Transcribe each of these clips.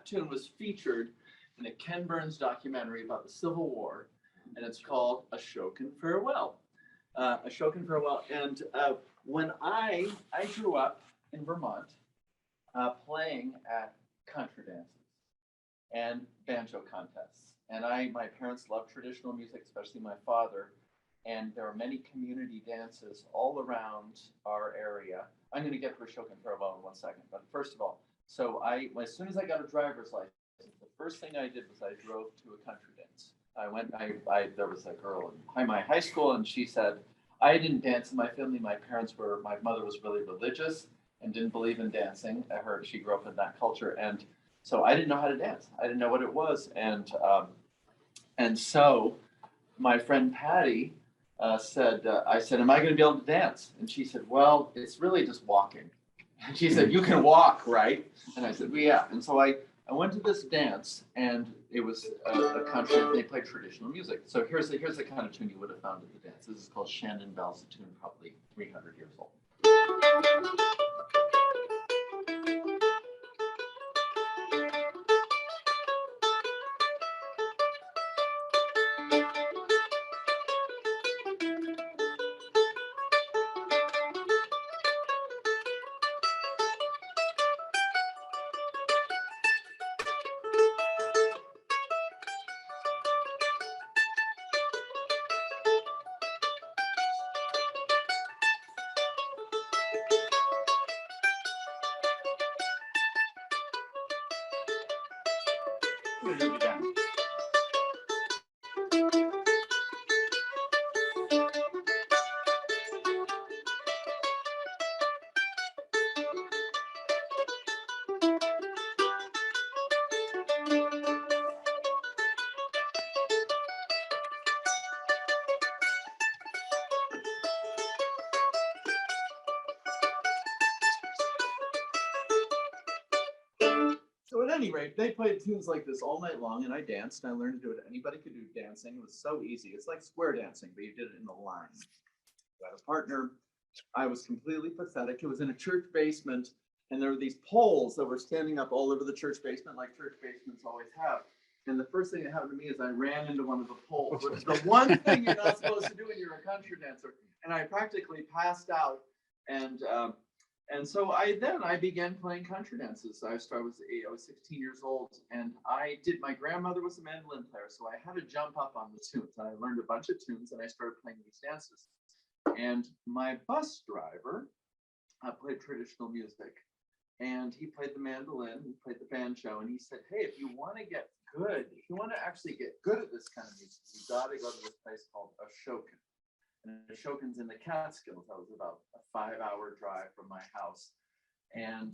that tune was featured in a Ken Burns documentary about the Civil War, and it's called Ashokan Farewell. Ashokan Farewell. And when I grew up in Vermont, playing at country dances and banjo contests. And my parents loved traditional music, especially my father. And there are many community dances all around our area. I'm going to get to Ashokan Farewell in 1 second. But first of all, so as soon as I got a driver's license, the first thing I did was I drove to a country dance. There was a girl in my high school, and she said, I didn't dance in my family. My mother was really religious and didn't believe in dancing. I heard she grew up in that culture. And so I didn't know how to dance. I didn't know what it was. And so my friend Patty I said, am I going to be able to dance? And she said, well, it's really just walking. And she said, you can walk, right? And I said, well, yeah. And so I went to this dance, and it was a country, and they played traditional music. So here's the kind of tune you would have found at the dance. This is called Shandon Bells, a tune probably 300 years old. So at any rate, they played tunes like this all night long, and I danced. I learned to do it. Anybody could do dancing. It was so easy. It's like square dancing, but you did it in the line. I had a partner. I was completely pathetic. It was in a church basement, and there were these poles that were standing up all over the church basement, like church basements always have. And the first thing that happened to me is I ran into one of the poles, which is the one thing you're not supposed to do when you're a country dancer. And I practically passed out. And so I began playing country dances. I was 16 years old, and my grandmother was a mandolin player, so I had to jump up on the tunes. And I learned a bunch of tunes, and I started playing these dances. And my bus driver played traditional music, and he played the mandolin, he played the banjo, and he said, hey, if you want to get good, if you want to actually get good at this kind of music, you got to go to this place called Ashokan. And Ashokan's in the Catskills. That was about a 5-hour drive from my house. And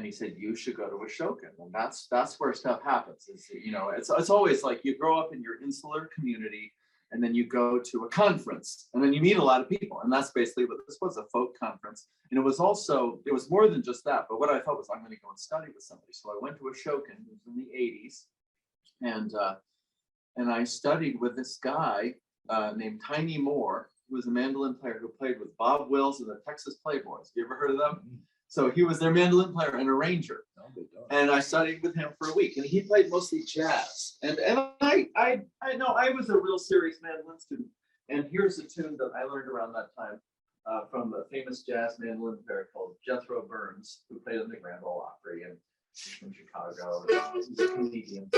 he said, you should go to Ashokan. And that's where stuff happens. It's always like you grow up in your insular community, and then you go to a conference, and then you meet a lot of people. And that's basically what this was, a folk conference. And it was more than just that. But what I thought was, I'm going to go and study with somebody. So I went to Ashokan. It was in the 80s. And I studied with this guy named Tiny Moore, who was a mandolin player who played with Bob Wills and the Texas Playboys. You ever heard of them? Mm-hmm. So he was their mandolin player and arranger. And I studied with him for a week, and he played mostly jazz. And I know I was a real serious mandolin student. And here's a tune that I learned around that time from a famous jazz mandolin player called Jethro Burns, who played in the Grand Ole Opry, and he's from Chicago. He's a comedian.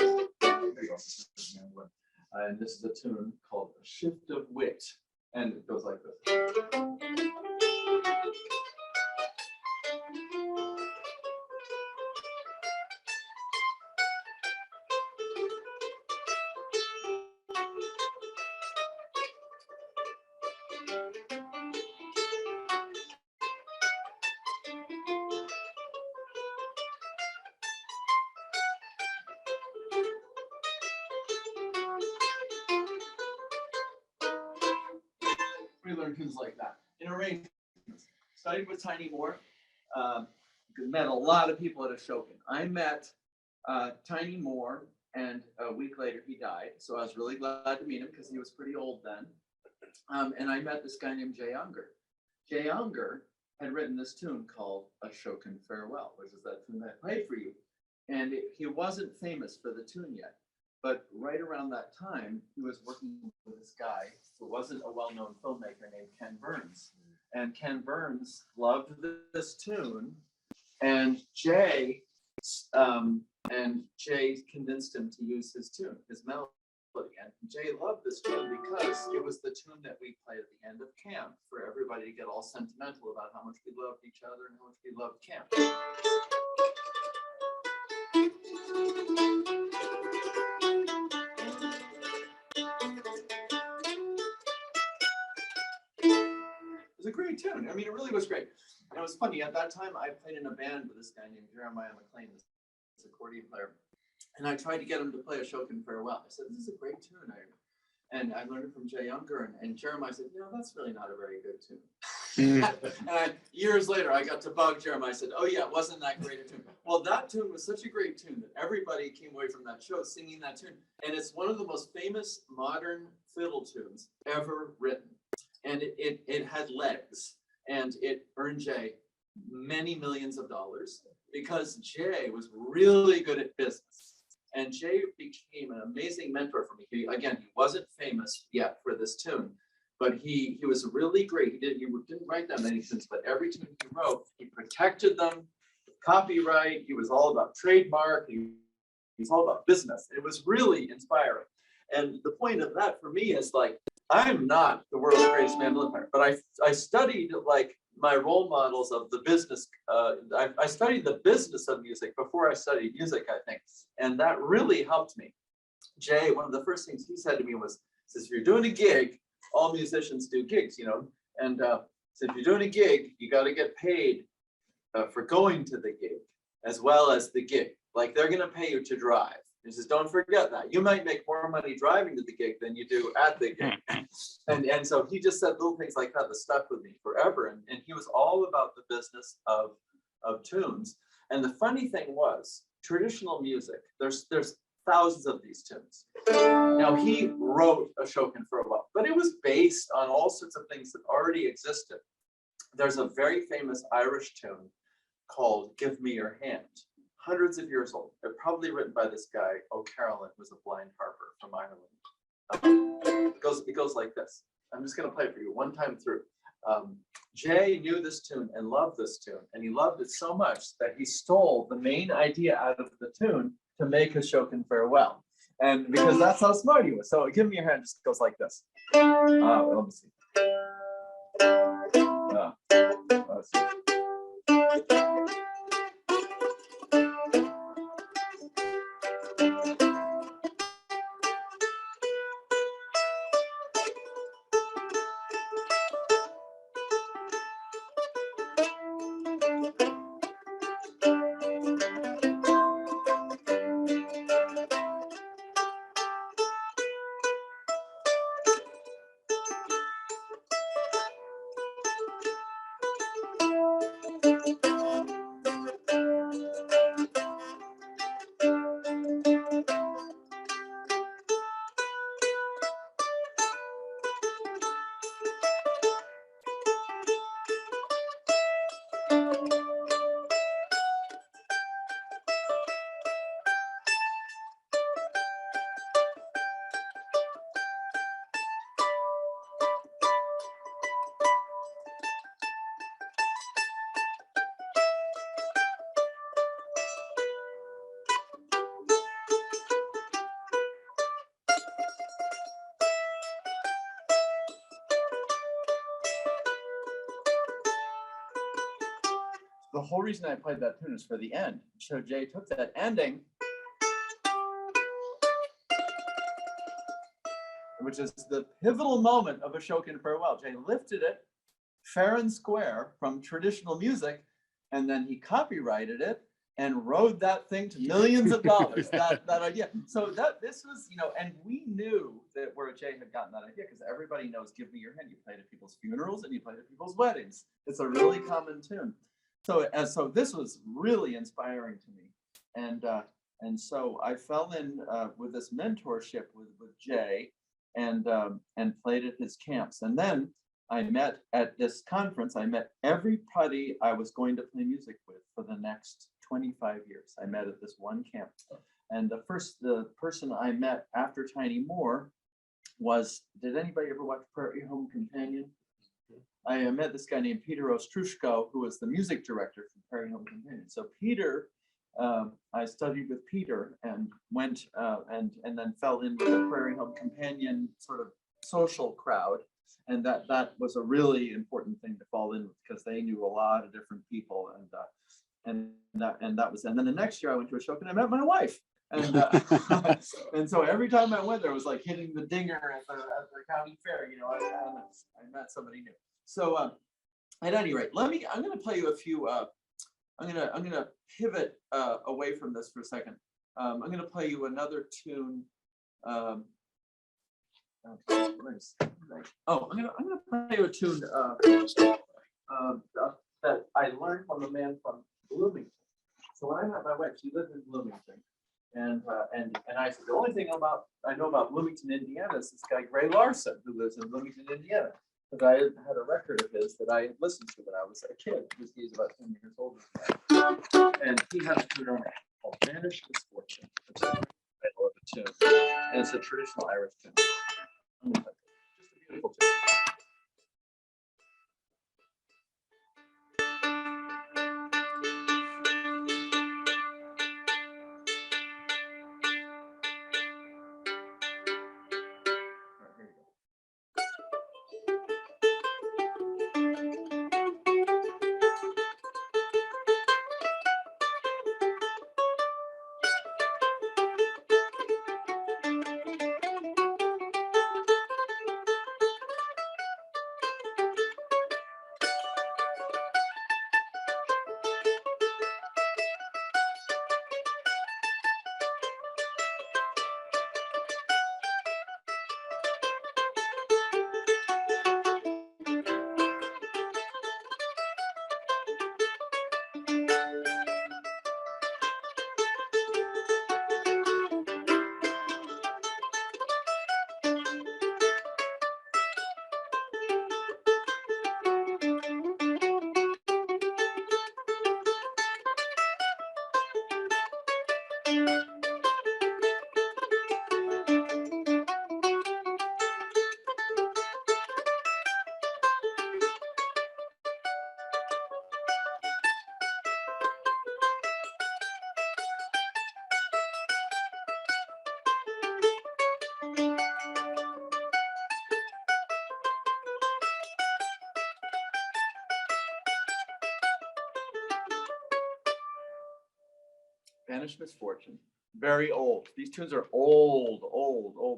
And this is a tune called A Shift of Wit. And it goes like this. We learned tunes like that in arrangements. Studied with Tiny Moore. Met a lot of people at Ashokan. I met Tiny Moore, and a week later he died. So I was really glad to meet him because he was pretty old then. And I met this guy named Jay Unger. Jay Unger had written this tune called Ashokan Farewell, which is that tune that I played for you. he wasn't famous for the tune yet. But right around that time, he was working with this guy who wasn't a well-known filmmaker named Ken Burns. And Ken Burns loved this tune, and Jay convinced him to use his tune, his melody. And Jay loved this tune because it was the tune that we played at the end of camp for everybody to get all sentimental about how much we loved each other and how much we loved camp. It was a great tune. I mean, it really was great. And it was funny. At that time, I played in a band with this guy named Jeremiah McLean, this accordion player. And I tried to get him to play a Shokin Farewell. I said, this is a great tune. And I learned it from Jay Younger. And Jeremiah said, that's really not a very good tune. And years later, I got to bug Jeremiah. I said, oh, yeah, wasn't that great a tune? Well, that tune was such a great tune that everybody came away from that show singing that tune. And it's one of the most famous modern fiddle tunes ever written. And it had legs, and it earned Jay many millions of dollars because Jay was really good at business. And Jay became an amazing mentor for me. He wasn't famous yet for this tune, but he was really great. He didn't write that many tunes, but every tune he wrote, he protected them, copyright. He was all about trademark. He was all about business. It was really inspiring. And the point of that for me is like, I'm not the world's greatest mandolin player, but I studied like my role models of the business. I studied the business of music before I studied music, I think. And that really helped me. Jay, one of the first things he said to me was, says, if you're doing a gig, all musicians do gigs, and so if you're doing a gig, you got to get paid for going to the gig as well as the gig. Like they're going to pay you to drive. He says, don't forget that. You might make more money driving to the gig than you do at the gig. And so he just said little things like that stuck with me forever. And he was all about the business of tunes. And the funny thing was, traditional music, there's thousands of these tunes. Now he wrote a Shokin Farewell, but it was based on all sorts of things that already existed. There's a very famous Irish tune called Give Me Your Hand. Hundreds of years old. They're probably written by this guy, O'Carolan, who's a blind harper from Ireland. It goes like this. I'm just going to play it for you one time through. Jay knew this tune and loved this tune, and he loved it so much that he stole the main idea out of the tune to make a Shokin Farewell. And because that's how smart he was. So Give Me Your Hand just goes like this. Let me see. Let's see. The whole reason I played that tune is for the end. So Jay took that ending, which is the pivotal moment of a Shokin Farewell. Jay lifted it fair and square from traditional music, and then he copyrighted it and rode that thing to millions of dollars. that idea. So this was, and we knew that where Jay had gotten that idea because everybody knows "Give Me Your Hand." You played at people's funerals and you played at people's weddings. It's a really common tune. So this was really inspiring to me, and so I fell in with this mentorship with Jay, and played at his camps. And then I met at this conference. I met everybody I was going to play music with for the next 25 years. I met at this one camp. And the person I met after Tiny Moore was, did anybody ever watch Prairie Home Companion? I met this guy named Peter Ostrushko, who was the music director for Prairie Home Companion. So Peter, I studied with Peter and went and then fell in with the Prairie Home Companion sort of social crowd. And that was a really important thing to fall in with, because they knew a lot of different people, and that was. And then the next year I went to Ashoka and I met my wife, and and so every time I went there, it was like hitting the dinger at the county fair. You know, I met somebody new. So at any rate, I'm going to play you a few. I'm gonna pivot away from this for a second. I'm going to play you another tune. I'm gonna play you a tune that I learned from a man from Bloomington. So when I met my wife, she lived in Bloomington, and I said, the only thing I know about Bloomington, Indiana, is this guy Gray Larson, who lives in Bloomington, Indiana, because I had a record of his that I had listened to when I was a kid, because he's about 10 years older than I. And he had a tune on it called "Vanished Misfortune," which is the title of the tune, and it's a traditional Irish tune. Just a beautiful tune. Vanished Misfortune. Very old. These tunes are old.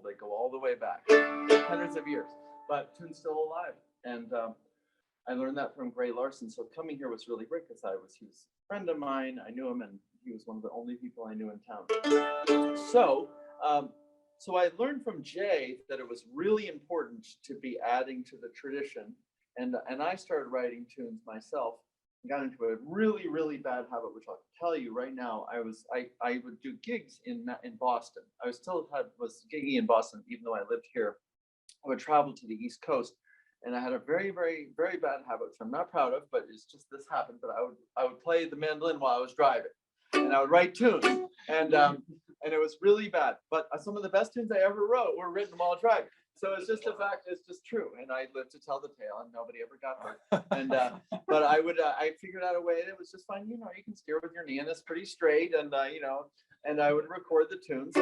They go all the way back, hundreds of years, but tune's still alive. And I learned that from Gray Larson. So coming here was really great, because he was a friend of mine. I knew him, and he was one of the only people I knew in town. So I learned from Jay that it was really important to be adding to the tradition, and I started writing tunes myself. Got into a really, really bad habit, which I'll tell you right now. I would do gigs in Boston. I was gigging in Boston, even though I lived here. I would travel to the East Coast, and I had a very, very, very bad habit, which I'm not proud of, but it's just this happened. But I would play the mandolin while I was driving, and I would write tunes, and it was really bad. But some of the best tunes I ever wrote were written while driving. So it's just a fact. It's just true, and I lived to tell the tale, and nobody ever got hurt. And but I figured out a way that was just fine. You know, you can steer with your knee, and it's pretty straight, and and I would record the tunes,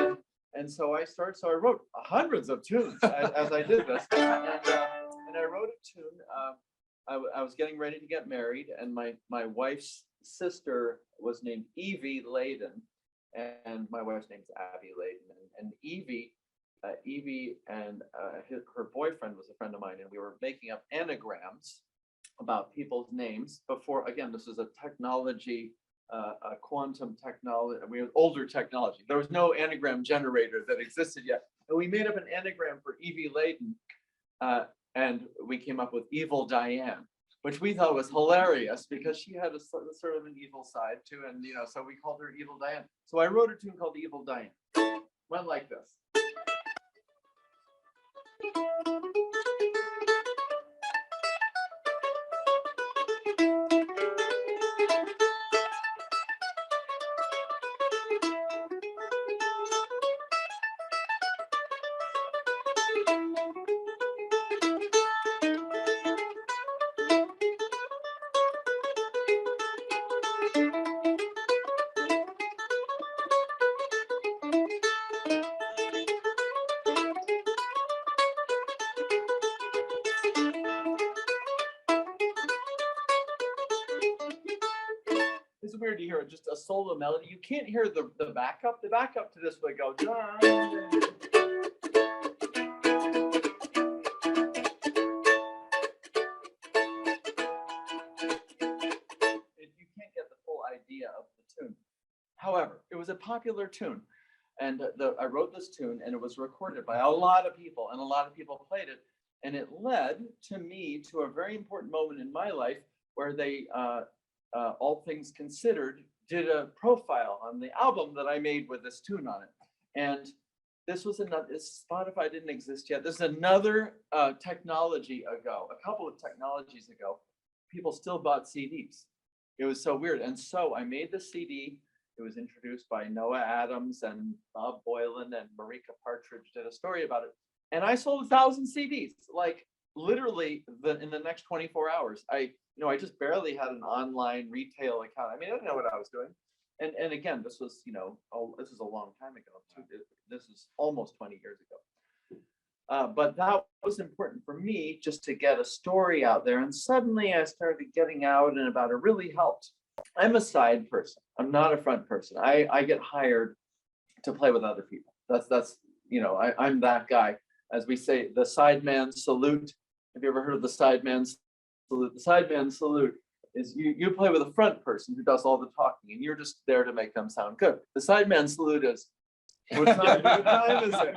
and so I wrote hundreds of tunes as I did this, and I wrote a tune. I was getting ready to get married, and my wife's sister was named Evie Layden, and my wife's name's Abby Layden, and Evie and her boyfriend was a friend of mine, and we were making up anagrams about people's names before. Again, this was a technology, a quantum technology. We had older technology. There was no anagram generator that existed yet, and we made up an anagram for Evie Layden, and we came up with Evil Diane, which we thought was hilarious because she had a sort of an evil side too, and so we called her Evil Diane. So I wrote a tune called Evil Diane. Went like this. weird to hear just a solo melody. You can't hear the backup. The backup to this would go. You can't get the full idea of the tune. However, it was a popular tune, and I wrote this tune, and it was recorded by a lot of people, and a lot of people played it, and it led to me to a very important moment in my life where they, all things considered, did a profile on the album that I made with this tune on it, and this was another. Spotify didn't exist yet. This is another technology ago, a couple of technologies ago. People still bought CDs. It was so weird, and so I made the CD. It was introduced by Noah Adams and Bob Boylan, and Marika Partridge did a story about it. And I sold 1,000 CDs, like literally in the next 24 hours. I just barely had an online retail account. I mean, I didn't know what I was doing. And again, this was, this is a long time ago. This is almost 20 years ago. But that was important for me just to get a story out there. And suddenly I started getting out and about. It really helped. I'm a side person. I'm not a front person. I get hired to play with other people. That's I'm that guy. As we say, the sideman salute. Have you ever heard of the sideman salute? The sideman salute is you play with a front person who does all the talking, and you're just there to make them sound good. The sideman salute is, what time is it?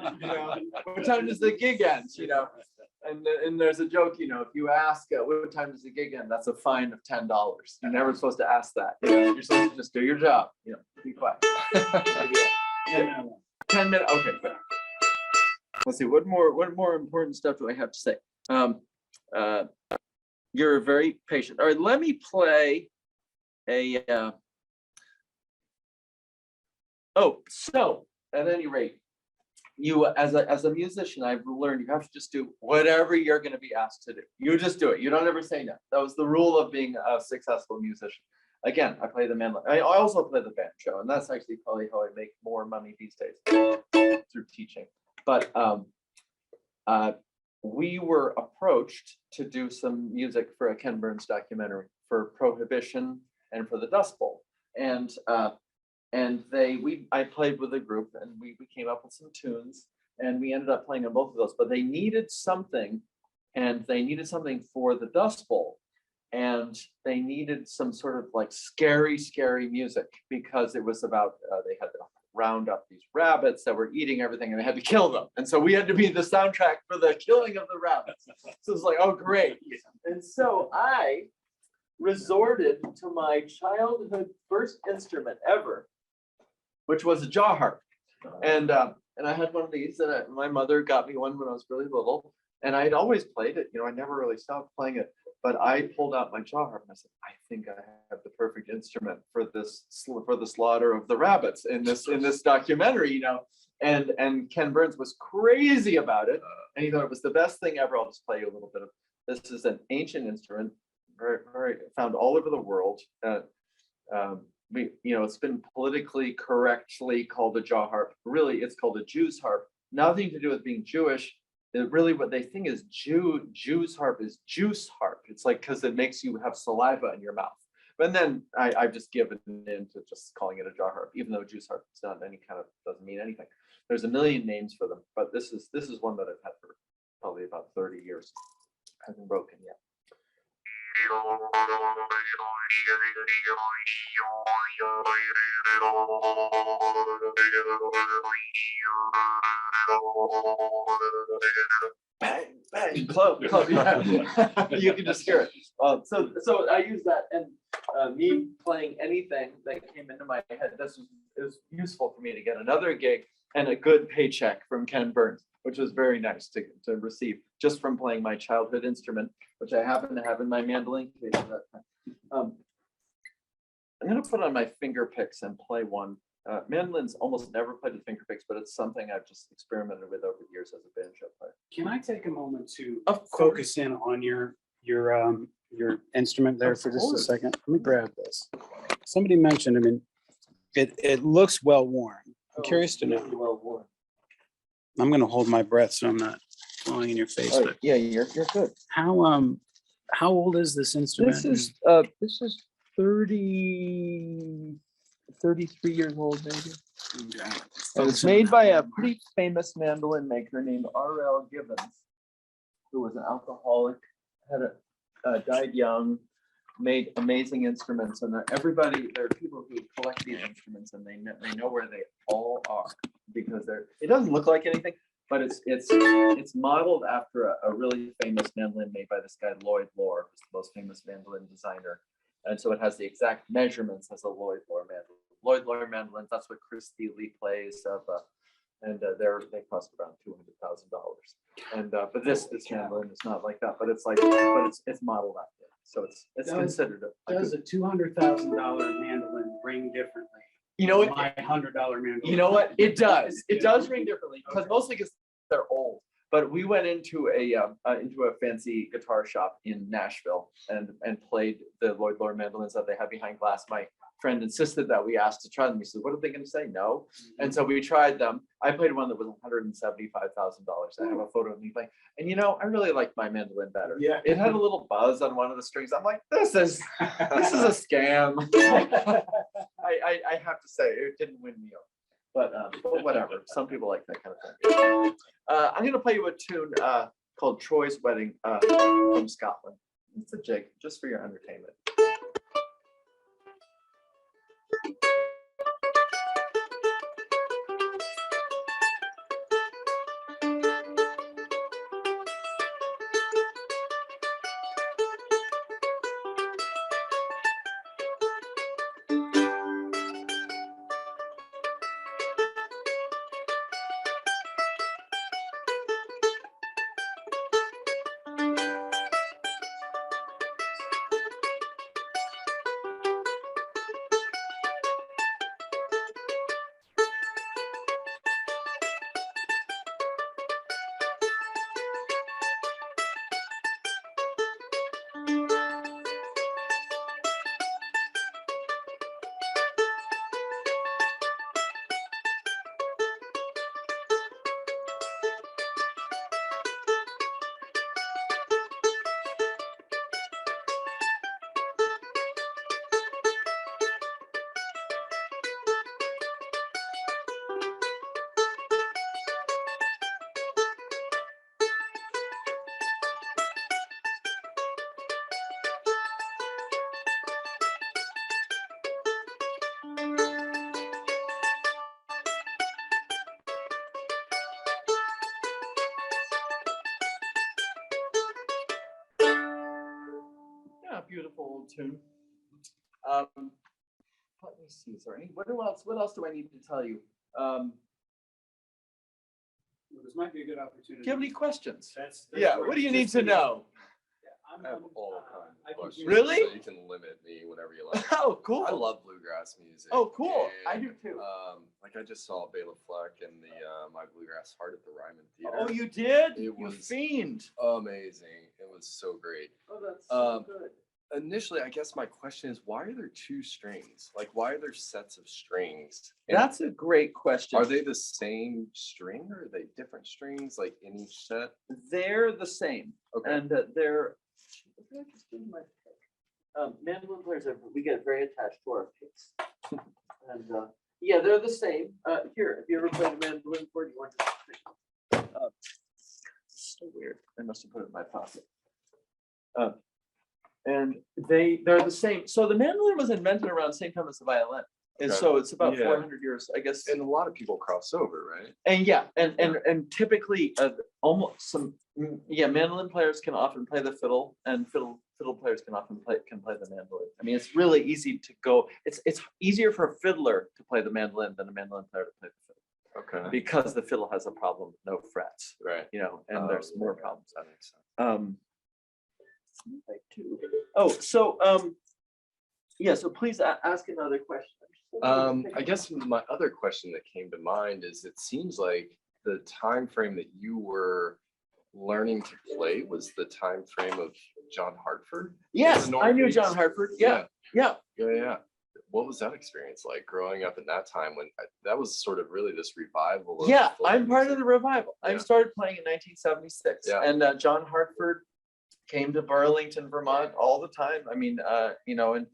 What time does the gig end? And there's a joke, if you ask what time does the gig end, that's a fine of $10. You're never supposed to ask that. You're supposed to just do your job. Be quiet. 10 minutes. Okay, fair. Let's see. What more important stuff do I have to say? You're very patient. All right, let me play a. So at any rate, you as a musician, I've learned you have to just do whatever you're going to be asked to do. You just do it. You don't ever say no. That was the rule of being a successful musician. Again, I play the mandolin. I also play the banjo, and that's actually probably how I make more money these days, through teaching. But we were approached to do some music for a Ken Burns documentary for Prohibition and for the Dust Bowl, and I played with a group, and we came up with some tunes, and we ended up playing on both of those. But they needed something, and they needed something for the Dust Bowl, and they needed some sort of like scary music, because it was about they had to round up these rabbits that were eating everything, and they had to kill them, and so we had to be the soundtrack for the killing of the rabbits. So it's like, oh great. And so I resorted to my childhood first instrument ever, which was a jaw harp. And I had one of these, and my mother got me one when I was really little, and I'd always played it. I never really stopped playing it. But I pulled out my jaw harp and I said, I think I have the perfect instrument for the slaughter of the rabbits in this documentary, And Ken Burns was crazy about it, and he thought it was the best thing ever. I'll just play you a little bit of this. Is an ancient instrument, very, very found all over the world. It's been politically correctly called a jaw harp. Really, it's called a Jew's harp. Nothing to do with being Jewish. Really, what they think is Jew's harp is juice harp. It's like, because it makes you have saliva in your mouth. But then I've just given in to just calling it a jaw harp, even though Jew's harp is not doesn't mean anything. There's a million names for them, but this is one that I've had for probably about 30 years. Hasn't broken yet. Bang, bang, club, yeah. You can just hear it. So I use that, and me playing anything that came into my head. It was useful for me to get another gig and a good paycheck from Ken Burns, which was very nice to receive just from playing my childhood instrument, which I happen to have in my mandolin case at that time. I'm going to put on my finger picks and play one. Mandolin's almost never played with finger picks, but it's something I've just experimented with over the years as a banjo player. Can I take a moment to focus in on your instrument there for just a second? Let me grab this. Somebody mentioned, it looks well worn. I'm curious to know. Well worn. I'm going to hold my breath so I'm not falling in your face. Oh, yeah, you're good. How old is this instrument? This is 30. 33 years old, maybe. Okay. And it's made by a pretty famous mandolin maker named R.L. Gibbons, who was an alcoholic, died young, made amazing instruments, and everybody, there are people who collect these instruments, and they know where they all are because it doesn't look like anything, but it's modeled after a really famous mandolin made by this guy Lloyd Loar, who's the most famous mandolin designer, and so it has the exact measurements as a Lloyd Loar mandolin. Lloyd Loar mandolins, that's what Chris Steele plays of. And they cost around $200,000. And but this mandolin is not like that, but it's modeled after. So it's considered Does a $200,000 mandolin ring differently? You know what? My $100 mandolin. You know what? It does. It does ring differently because mostly because they're old. But we went into a fancy guitar shop in Nashville and played the Lloyd Loar mandolins that they had behind glass. My friend insisted that we asked to try them. He said, "What are they going to say? No." And so we tried them. I played one that was $175,000. I have a photo of me playing. And I really liked my mandolin better. Yeah. It had a little buzz on one of the strings. I'm like, this is a scam. I have to say, it didn't win me over. But whatever. Some people like that kind of thing. I'm going to play you a tune called Troy's Wedding from Scotland. It's a jig, just for your entertainment. Beautiful old tune. Let me see. Is there any? What else do I need to tell you? This might be a good opportunity. Do you have any questions? That's What do you need to know? I have all kinds of questions. Really? So you can limit me whenever you like. Oh, cool. I love bluegrass music. Oh, cool. And, I do too. Like I just saw Bela Fleck in the My Bluegrass Heart at the Ryman Theater. Oh, you did? It You was fiend. amazing. It was so great. Oh, that's so good. Initially, I guess my question is, why are there two strings? Like, why are there sets of strings? And That's a great question. are they the same string or are they different strings, like in each set? They're the same, Okay. and they're. What did I just do to my pick? Mandolin players we get very attached to our picks, and yeah, they're the same. Here, have you ever played a mandolin chord? You want to? So weird. I must have put it in my pocket. And they're the same. So the mandolin was invented around the same time as the violin. And Okay. so it's about Yeah. 400 years, I guess. And a lot of people cross over, right? And yeah, and typically almost mandolin players can often play the fiddle, and fiddle players can often play the mandolin. I mean, it's really easy to go. It's easier for a fiddler to play the mandolin than a mandolin player to play the fiddle, Okay. because the fiddle has a problem, no frets, Right. and there's more Okay. problems. That makes sense. Oh, so so please ask another question. I guess my other question that came to mind is, it seems like the time frame that you were learning to play was the time frame of John Hartford. Yes, in the I knew Northeast. John Hartford. Yeah. Yeah. What was that experience like growing up in that time when that was sort of really this revival? Of Yeah, folk I'm part of music? the revival. I Yeah. started playing in 1976, Yeah. and John Hartford came to Burlington, Vermont all the time. I mean, you know, and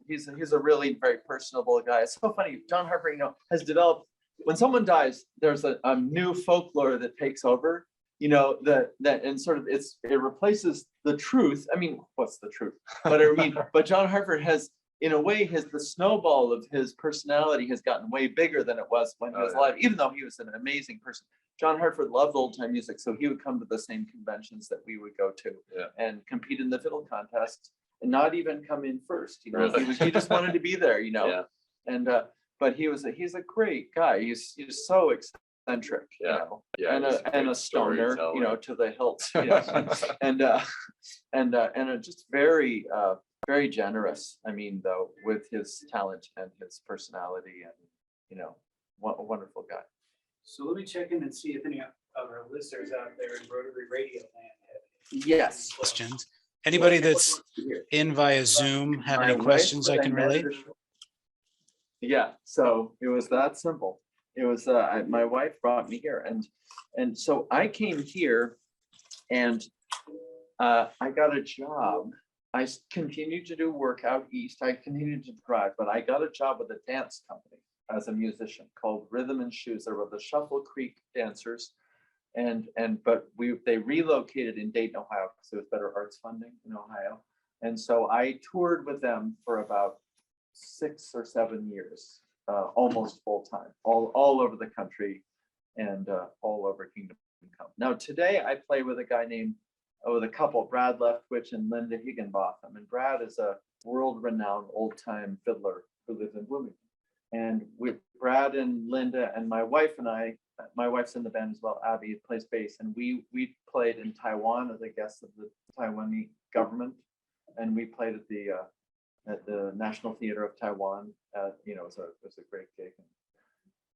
he's a really very personable guy. It's so funny. John Harper, you know, has developed, when someone dies, there's a new folklore that takes over, you know, that and sort of it replaces the truth. I mean, what's the truth? But I mean, but John Harper has, in a way, the snowball of his personality has gotten way bigger than it was when he was alive, even though he was an amazing person. John Hartford loved old time music, so he would come to the same conventions that we would go to and compete in the fiddle contest and not even come in first. You know, Really? he just wanted to be there, you know. Yeah. And but he's a great guy. He's so eccentric, you know, and a stoner, you know, to the hilt, you know. and just very very generous. I mean, though, with his talent and his personality, and you know, a wonderful guy. So let me check in and see if any of our listeners out there in Rotary Radio land have Yes. questions. Anybody that's in via Zoom have any questions I can relate? Yeah, so it was that simple. It was my wife brought me here, and so I came here, and I got a job. I continued to do work out east. I continued to drive, but I got a job with a dance company as a musician called Rhythm and Shoes. They were the Shuffle Creek dancers, but they relocated in Dayton, Ohio, because there was better arts funding in Ohio, and so I toured with them for about 6 or 7 years, almost full time, all over the country, and all over Kingdom Come. Now today I play with a couple, Brad Leftwich and Linda Higginbotham, and Brad is a world-renowned old-time fiddler who lives in Bloomington. And with Brad and Linda and my wife and I, my wife's in the band as well, Abby plays bass, and we played in Taiwan as a guest of the Taiwanese government, and we played at the National Theater of Taiwan. You know, it was a great gig, and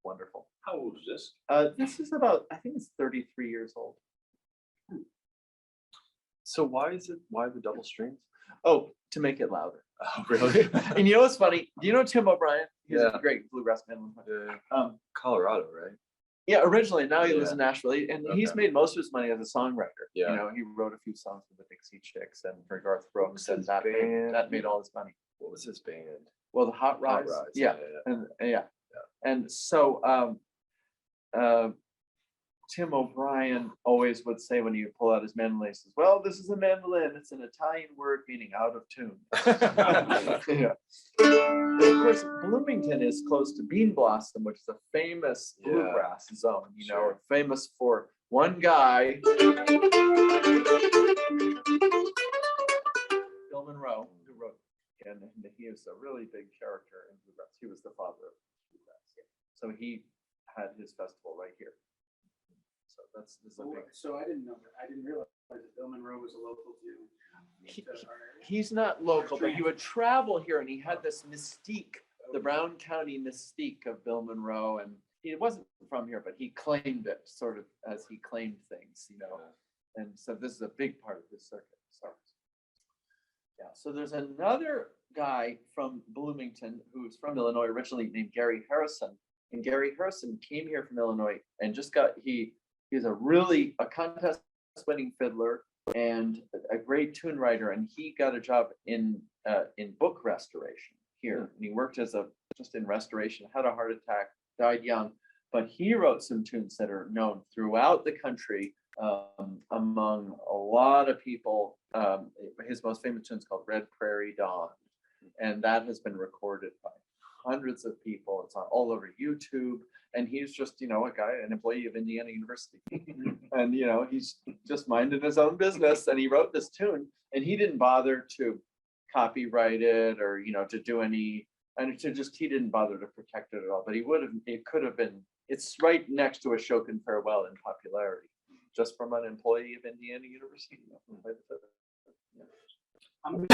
wonderful. How old is this? This is about, I think it's 33 years old. So why the double strings? Oh, to make it louder. Oh, really? And you know what's funny? Do you know Tim O'Brien? He's a great bluegrass man. Colorado, right? Yeah, originally. Now he lives in Nashville, and he's Okay. made most of his money as a songwriter. Yeah. You know, he wrote a few songs for the Dixie Chicks and for Garth Brooks, and his that band? made all his money. What was his band? Well, the Hot Rods. Rods, Yeah. And so Tim O'Brien always would say when he would pull out his mandolin, he says, "Well, this is a mandolin. It's an Italian word meaning out of tune." Yeah. And of course, Bloomington is close to Bean Blossom, which is a famous bluegrass zone. You know, famous for one guy, Bill Monroe, who wrote, and he is a really big character in bluegrass. He was the father of bluegrass. So he had his festival right here. So this is a big. So I didn't know that. I didn't realize that Bill Monroe was a local too. He's not local, but he would travel here, and he had this mystique, the Brown County mystique of Bill Monroe, and he wasn't from here, but he claimed it sort of as he claimed things, you know. And so this is a big part of his circuit. So yeah, so there's another guy from Bloomington who's from Illinois originally named Gary Harrison, and Gary Harrison came here from Illinois and just he's a contest winning fiddler and a great tune writer, and he got a job in book restoration here, and he worked just in restoration, had a heart attack, died young, but he wrote some tunes that are known throughout the country among a lot of people. His most famous tune is called Red Prairie Dawn, and that has been recorded by hundreds of people. It's on all over YouTube. And he's just, you know, an employee of Indiana University. And, you know, he's just minding his own business. And he wrote this tune, and he didn't bother to copyright it or, you know, to do any, and he didn't bother to protect it at all. But it could have been, it's right next to Ashokan Farewell in popularity, just from an employee of Indiana University. I'm